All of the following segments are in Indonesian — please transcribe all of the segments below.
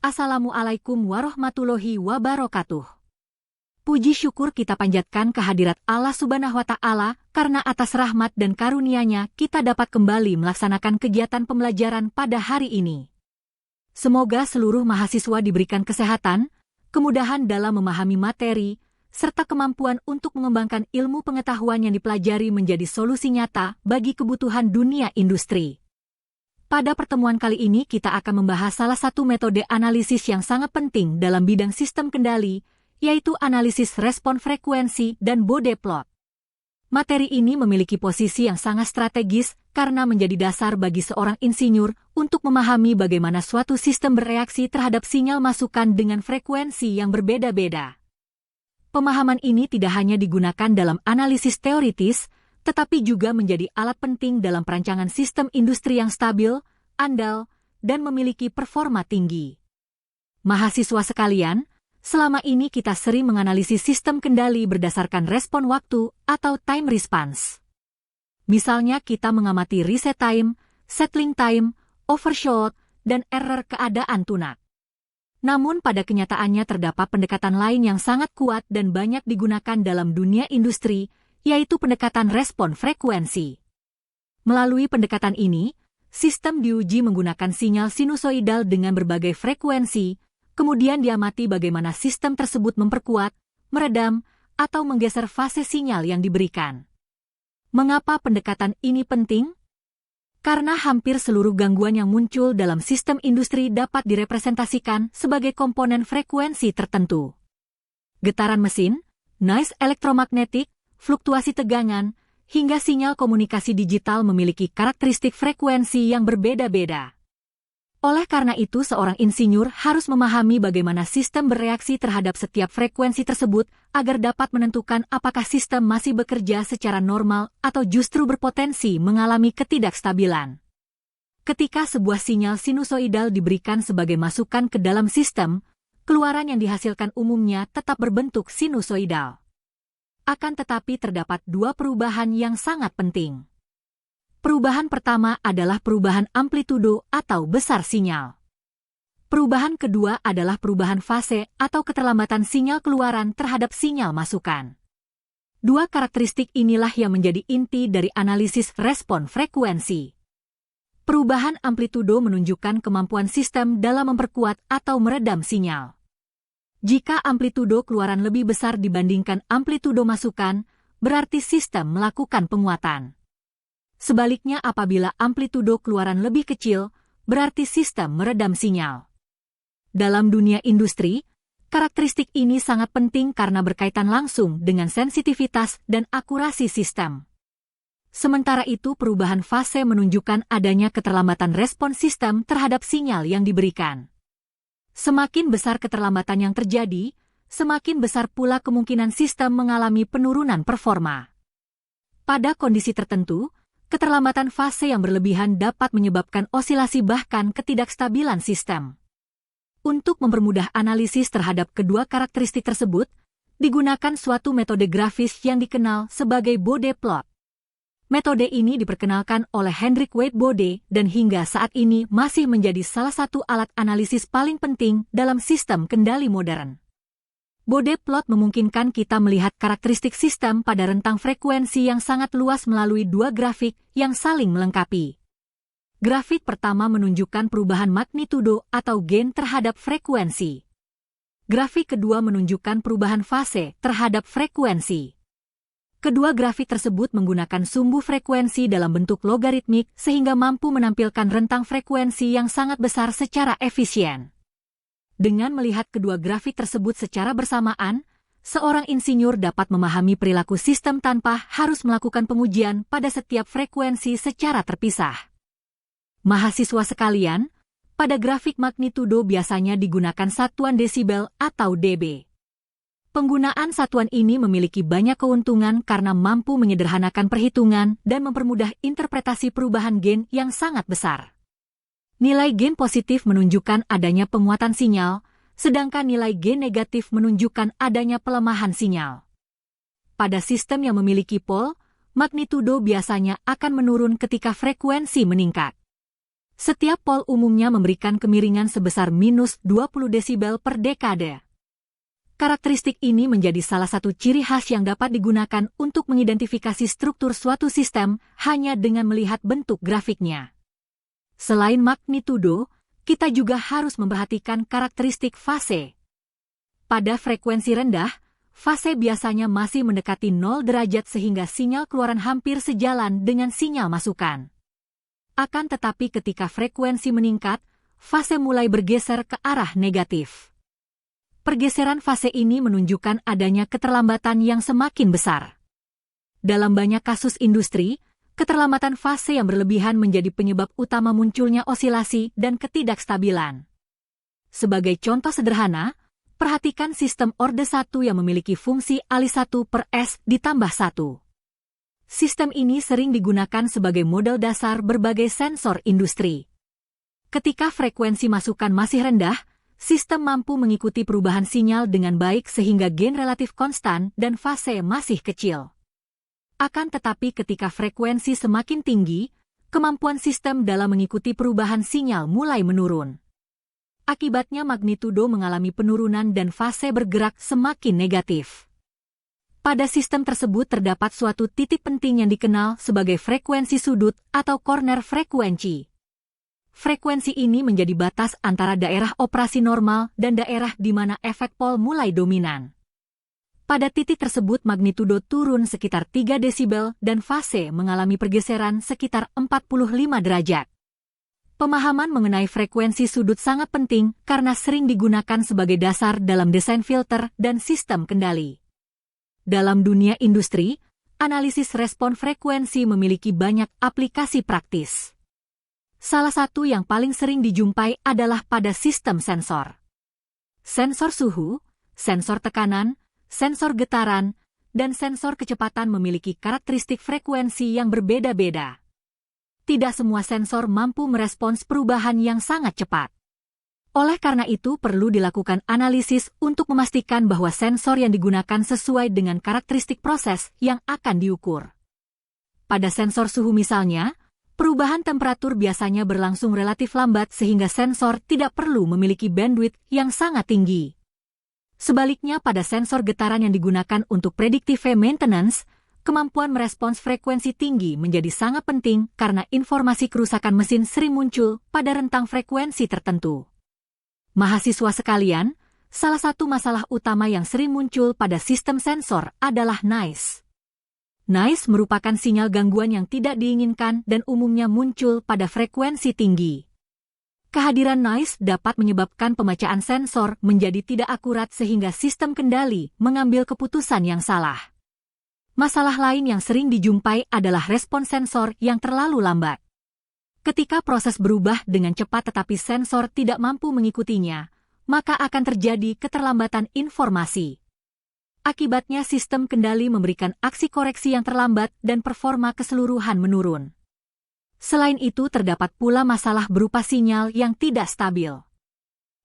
Assalamualaikum warahmatullahi wabarakatuh. Puji syukur kita panjatkan kehadirat Allah Subhanahu wa Ta'ala, karena atas rahmat dan karunia-Nya kita dapat kembali melaksanakan kegiatan pembelajaran pada hari ini. Semoga seluruh mahasiswa diberikan kesehatan, kemudahan dalam memahami materi, serta kemampuan untuk mengembangkan ilmu pengetahuan yang dipelajari menjadi solusi nyata bagi kebutuhan dunia industri. Pada pertemuan kali ini kita akan membahas salah satu metode analisis yang sangat penting dalam bidang sistem kendali, yaitu analisis respon frekuensi dan Bode plot. Materi ini memiliki posisi yang sangat strategis karena menjadi dasar bagi seorang insinyur untuk memahami bagaimana suatu sistem bereaksi terhadap sinyal masukan dengan frekuensi yang berbeda-beda. Pemahaman ini tidak hanya digunakan dalam analisis teoritis, tetapi juga menjadi alat penting dalam perancangan sistem industri yang stabil, andal, dan memiliki performa tinggi. Mahasiswa sekalian, selama ini kita sering menganalisis sistem kendali berdasarkan respon waktu atau time response. Misalnya kita mengamati reset time, settling time, overshoot, dan error keadaan tunak. Namun pada kenyataannya terdapat pendekatan lain yang sangat kuat dan banyak digunakan dalam dunia industri, yaitu pendekatan respon frekuensi. Melalui pendekatan ini, sistem diuji menggunakan sinyal sinusoidal dengan berbagai frekuensi, kemudian diamati bagaimana sistem tersebut memperkuat, meredam, atau menggeser fase sinyal yang diberikan. Mengapa pendekatan ini penting? Karena hampir seluruh gangguan yang muncul dalam sistem industri dapat direpresentasikan sebagai komponen frekuensi tertentu. Getaran mesin, noise elektromagnetik, fluktuasi tegangan, hingga sinyal komunikasi digital memiliki karakteristik frekuensi yang berbeda-beda. Oleh karena itu, seorang insinyur harus memahami bagaimana sistem bereaksi terhadap setiap frekuensi tersebut agar dapat menentukan apakah sistem masih bekerja secara normal atau justru berpotensi mengalami ketidakstabilan. Ketika sebuah sinyal sinusoidal diberikan sebagai masukan ke dalam sistem, keluaran yang dihasilkan umumnya tetap berbentuk sinusoidal. Akan tetapi terdapat dua perubahan yang sangat penting. Perubahan pertama adalah perubahan amplitudo atau besar sinyal. Perubahan kedua adalah perubahan fase atau keterlambatan sinyal keluaran terhadap sinyal masukan. Dua karakteristik inilah yang menjadi inti dari analisis respon frekuensi. Perubahan amplitudo menunjukkan kemampuan sistem dalam memperkuat atau meredam sinyal. Jika amplitudo keluaran lebih besar dibandingkan amplitudo masukan, berarti sistem melakukan penguatan. Sebaliknya, apabila amplitudo keluaran lebih kecil, berarti sistem meredam sinyal. Dalam dunia industri, karakteristik ini sangat penting karena berkaitan langsung dengan sensitivitas dan akurasi sistem. Sementara itu, perubahan fase menunjukkan adanya keterlambatan respon sistem terhadap sinyal yang diberikan. Semakin besar keterlambatan yang terjadi, semakin besar pula kemungkinan sistem mengalami penurunan performa. Pada kondisi tertentu, keterlambatan fase yang berlebihan dapat menyebabkan osilasi bahkan ketidakstabilan sistem. Untuk mempermudah analisis terhadap kedua karakteristik tersebut, digunakan suatu metode grafis yang dikenal sebagai Bode plot. Metode ini diperkenalkan oleh Hendrik Wade Bode dan hingga saat ini masih menjadi salah satu alat analisis paling penting dalam sistem kendali modern. Bode plot memungkinkan kita melihat karakteristik sistem pada rentang frekuensi yang sangat luas melalui dua grafik yang saling melengkapi. Grafik pertama menunjukkan perubahan magnitudo atau gain terhadap frekuensi. Grafik kedua menunjukkan perubahan fase terhadap frekuensi. Kedua grafik tersebut menggunakan sumbu frekuensi dalam bentuk logaritmik sehingga mampu menampilkan rentang frekuensi yang sangat besar secara efisien. Dengan melihat kedua grafik tersebut secara bersamaan, seorang insinyur dapat memahami perilaku sistem tanpa harus melakukan pengujian pada setiap frekuensi secara terpisah. Mahasiswa sekalian, pada grafik magnitudo biasanya digunakan satuan desibel atau dB. Penggunaan satuan ini memiliki banyak keuntungan karena mampu menyederhanakan perhitungan dan mempermudah interpretasi perubahan gain yang sangat besar. Nilai gain positif menunjukkan adanya penguatan sinyal, sedangkan nilai gain negatif menunjukkan adanya pelemahan sinyal. Pada sistem yang memiliki pol, magnitudo biasanya akan menurun ketika frekuensi meningkat. Setiap pol umumnya memberikan kemiringan sebesar minus 20 desibel per dekade. Karakteristik ini menjadi salah satu ciri khas yang dapat digunakan untuk mengidentifikasi struktur suatu sistem hanya dengan melihat bentuk grafiknya. Selain magnitudo, kita juga harus memperhatikan karakteristik fase. Pada frekuensi rendah, fase biasanya masih mendekati 0 derajat sehingga sinyal keluaran hampir sejalan dengan sinyal masukan. Akan tetapi ketika frekuensi meningkat, fase mulai bergeser ke arah negatif. Pergeseran fase ini menunjukkan adanya keterlambatan yang semakin besar. Dalam banyak kasus industri, keterlambatan fase yang berlebihan menjadi penyebab utama munculnya osilasi dan ketidakstabilan. Sebagai contoh sederhana, perhatikan sistem orde 1 yang memiliki fungsi Ali1/S ditambah 1. Sistem ini sering digunakan sebagai model dasar berbagai sensor industri. Ketika frekuensi masukan masih rendah, sistem mampu mengikuti perubahan sinyal dengan baik sehingga gain relatif konstan dan fase masih kecil. Akan tetapi ketika frekuensi semakin tinggi, kemampuan sistem dalam mengikuti perubahan sinyal mulai menurun. Akibatnya magnitudo mengalami penurunan dan fase bergerak semakin negatif. Pada sistem tersebut terdapat suatu titik penting yang dikenal sebagai frekuensi sudut atau corner frekuensi. Frekuensi ini menjadi batas antara daerah operasi normal dan daerah di mana efek pol mulai dominan. Pada titik tersebut magnitudo turun sekitar 3 desibel dan fase mengalami pergeseran sekitar 45 derajat. Pemahaman mengenai frekuensi sudut sangat penting karena sering digunakan sebagai dasar dalam desain filter dan sistem kendali. Dalam dunia industri, analisis respon frekuensi memiliki banyak aplikasi praktis. Salah satu yang paling sering dijumpai adalah pada sistem sensor. Sensor suhu, sensor tekanan, sensor getaran, dan sensor kecepatan memiliki karakteristik frekuensi yang berbeda-beda. Tidak semua sensor mampu merespons perubahan yang sangat cepat. Oleh karena itu perlu dilakukan analisis untuk memastikan bahwa sensor yang digunakan sesuai dengan karakteristik proses yang akan diukur. Pada sensor suhu misalnya, perubahan temperatur biasanya berlangsung relatif lambat sehingga sensor tidak perlu memiliki bandwidth yang sangat tinggi. Sebaliknya pada sensor getaran yang digunakan untuk predictive maintenance, kemampuan merespons frekuensi tinggi menjadi sangat penting karena informasi kerusakan mesin sering muncul pada rentang frekuensi tertentu. Mahasiswa sekalian, salah satu masalah utama yang sering muncul pada sistem sensor adalah noise. Noise merupakan sinyal gangguan yang tidak diinginkan dan umumnya muncul pada frekuensi tinggi. Kehadiran noise dapat menyebabkan pembacaan sensor menjadi tidak akurat sehingga sistem kendali mengambil keputusan yang salah. Masalah lain yang sering dijumpai adalah respons sensor yang terlalu lambat. Ketika proses berubah dengan cepat tetapi sensor tidak mampu mengikutinya, maka akan terjadi keterlambatan informasi. Akibatnya sistem kendali memberikan aksi koreksi yang terlambat dan performa keseluruhan menurun. Selain itu terdapat pula masalah berupa sinyal yang tidak stabil.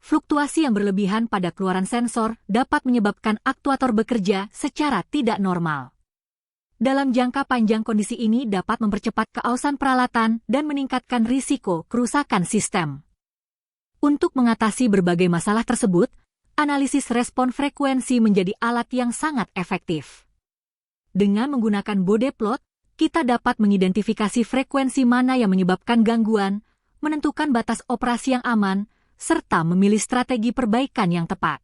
Fluktuasi yang berlebihan pada keluaran sensor dapat menyebabkan aktuator bekerja secara tidak normal. Dalam jangka panjang kondisi ini dapat mempercepat keausan peralatan dan meningkatkan risiko kerusakan sistem. Untuk mengatasi berbagai masalah tersebut, analisis respon frekuensi menjadi alat yang sangat efektif. Dengan menggunakan bode plot, kita dapat mengidentifikasi frekuensi mana yang menyebabkan gangguan, menentukan batas operasi yang aman, serta memilih strategi perbaikan yang tepat.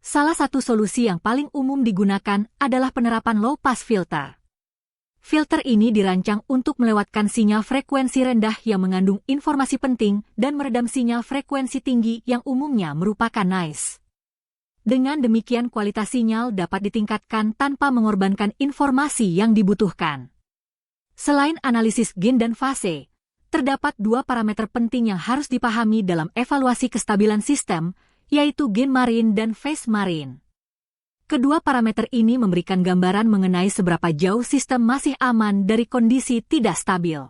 Salah satu solusi yang paling umum digunakan adalah penerapan low-pass filter. Filter ini dirancang untuk melewatkan sinyal frekuensi rendah yang mengandung informasi penting dan meredam sinyal frekuensi tinggi yang umumnya merupakan noise. Dengan demikian kualitas sinyal dapat ditingkatkan tanpa mengorbankan informasi yang dibutuhkan. Selain analisis gain dan fase, terdapat dua parameter penting yang harus dipahami dalam evaluasi kestabilan sistem, yaitu gain margin dan phase margin. Kedua parameter ini memberikan gambaran mengenai seberapa jauh sistem masih aman dari kondisi tidak stabil.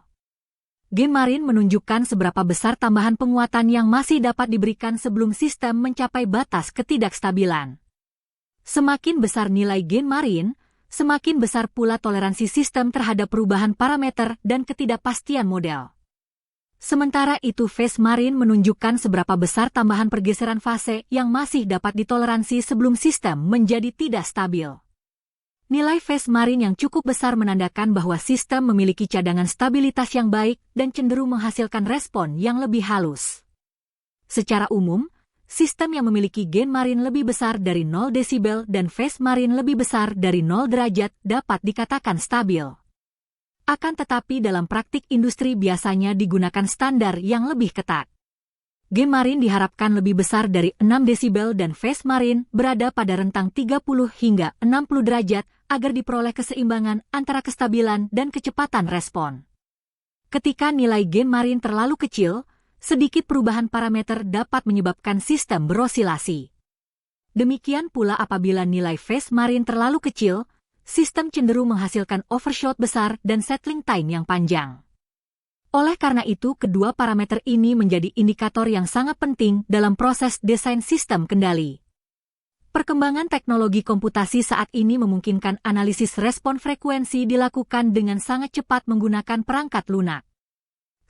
Gain margin menunjukkan seberapa besar tambahan penguatan yang masih dapat diberikan sebelum sistem mencapai batas ketidakstabilan. Semakin besar nilai gain margin, semakin besar pula toleransi sistem terhadap perubahan parameter dan ketidakpastian model. Sementara itu phase marine menunjukkan seberapa besar tambahan pergeseran fase yang masih dapat ditoleransi sebelum sistem menjadi tidak stabil. Nilai phase marine yang cukup besar menandakan bahwa sistem memiliki cadangan stabilitas yang baik dan cenderung menghasilkan respon yang lebih halus. Secara umum, sistem yang memiliki gain marine lebih besar dari 0 desibel dan phase marine lebih besar dari 0 derajat dapat dikatakan stabil. Akan tetapi dalam praktik industri biasanya digunakan standar yang lebih ketat. Gain marine diharapkan lebih besar dari 6 desibel dan phase marine berada pada rentang 30 hingga 60 derajat agar diperoleh keseimbangan antara kestabilan dan kecepatan respon. Ketika nilai gain marine terlalu kecil, sedikit perubahan parameter dapat menyebabkan sistem berosilasi. Demikian pula apabila nilai phase marine terlalu kecil, sistem cenderung menghasilkan overshoot besar dan settling time yang panjang. Oleh karena itu, kedua parameter ini menjadi indikator yang sangat penting dalam proses desain sistem kendali. Perkembangan teknologi komputasi saat ini memungkinkan analisis respon frekuensi dilakukan dengan sangat cepat menggunakan perangkat lunak.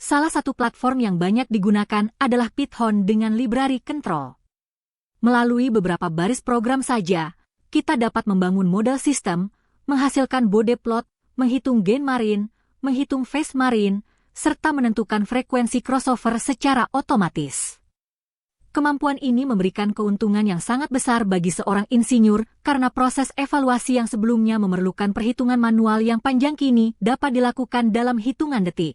Salah satu platform yang banyak digunakan adalah Python dengan library control. Melalui beberapa baris program saja, kita dapat membangun model sistem, menghasilkan bode plot, menghitung gain marine, menghitung phase marine, serta menentukan frekuensi crossover secara otomatis. Kemampuan ini memberikan keuntungan yang sangat besar bagi seorang insinyur karena proses evaluasi yang sebelumnya memerlukan perhitungan manual yang panjang kini dapat dilakukan dalam hitungan detik.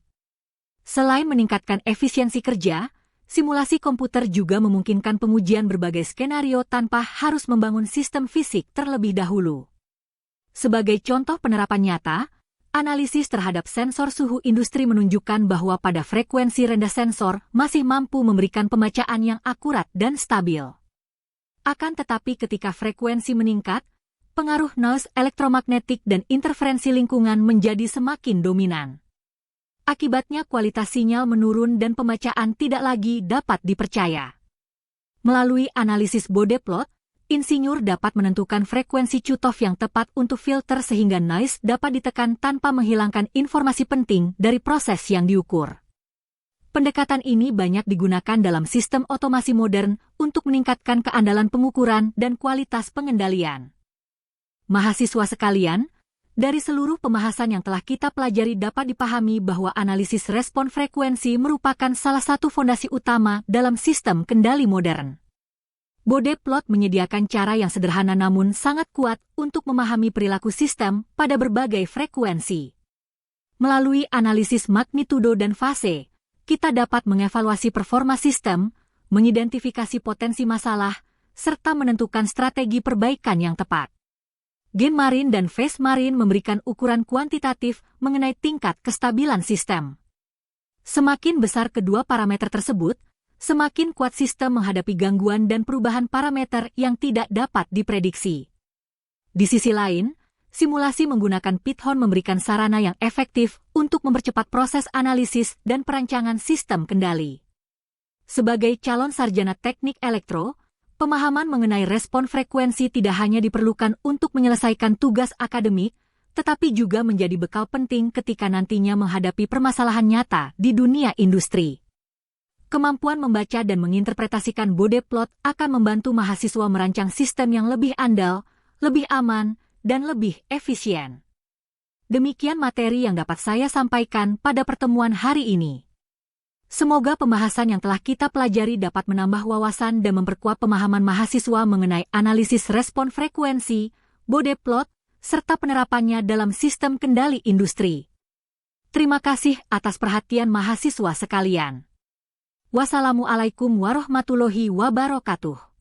Selain meningkatkan efisiensi kerja, simulasi komputer juga memungkinkan pengujian berbagai skenario tanpa harus membangun sistem fisik terlebih dahulu. Sebagai contoh penerapan nyata, analisis terhadap sensor suhu industri menunjukkan bahwa pada frekuensi rendah sensor masih mampu memberikan pembacaan yang akurat dan stabil. Akan tetapi ketika frekuensi meningkat, pengaruh noise elektromagnetik dan interferensi lingkungan menjadi semakin dominan. Akibatnya kualitas sinyal menurun dan pembacaan tidak lagi dapat dipercaya. Melalui analisis bode plot, insinyur dapat menentukan frekuensi cutoff yang tepat untuk filter sehingga noise dapat ditekan tanpa menghilangkan informasi penting dari proses yang diukur. Pendekatan ini banyak digunakan dalam sistem otomasi modern untuk meningkatkan keandalan pengukuran dan kualitas pengendalian. Mahasiswa sekalian, dari seluruh pembahasan yang telah kita pelajari dapat dipahami bahwa analisis respon frekuensi merupakan salah satu fondasi utama dalam sistem kendali modern. Bode plot menyediakan cara yang sederhana namun sangat kuat untuk memahami perilaku sistem pada berbagai frekuensi. Melalui analisis magnitudo dan fase, kita dapat mengevaluasi performa sistem, mengidentifikasi potensi masalah, serta menentukan strategi perbaikan yang tepat. Gain marine dan phase marine memberikan ukuran kuantitatif mengenai tingkat kestabilan sistem. Semakin besar kedua parameter tersebut, semakin kuat sistem menghadapi gangguan dan perubahan parameter yang tidak dapat diprediksi. Di sisi lain, simulasi menggunakan Python memberikan sarana yang efektif untuk mempercepat proses analisis dan perancangan sistem kendali. Sebagai calon sarjana teknik elektro, pemahaman mengenai respon frekuensi tidak hanya diperlukan untuk menyelesaikan tugas akademik, tetapi juga menjadi bekal penting ketika nantinya menghadapi permasalahan nyata di dunia industri. Kemampuan membaca dan menginterpretasikan bode plot akan membantu mahasiswa merancang sistem yang lebih andal, lebih aman, dan lebih efisien. Demikian materi yang dapat saya sampaikan pada pertemuan hari ini. Semoga pembahasan yang telah kita pelajari dapat menambah wawasan dan memperkuat pemahaman mahasiswa mengenai analisis respon frekuensi, bode plot, serta penerapannya dalam sistem kendali industri. Terima kasih atas perhatian mahasiswa sekalian. Wassalamualaikum warahmatullahi wabarakatuh.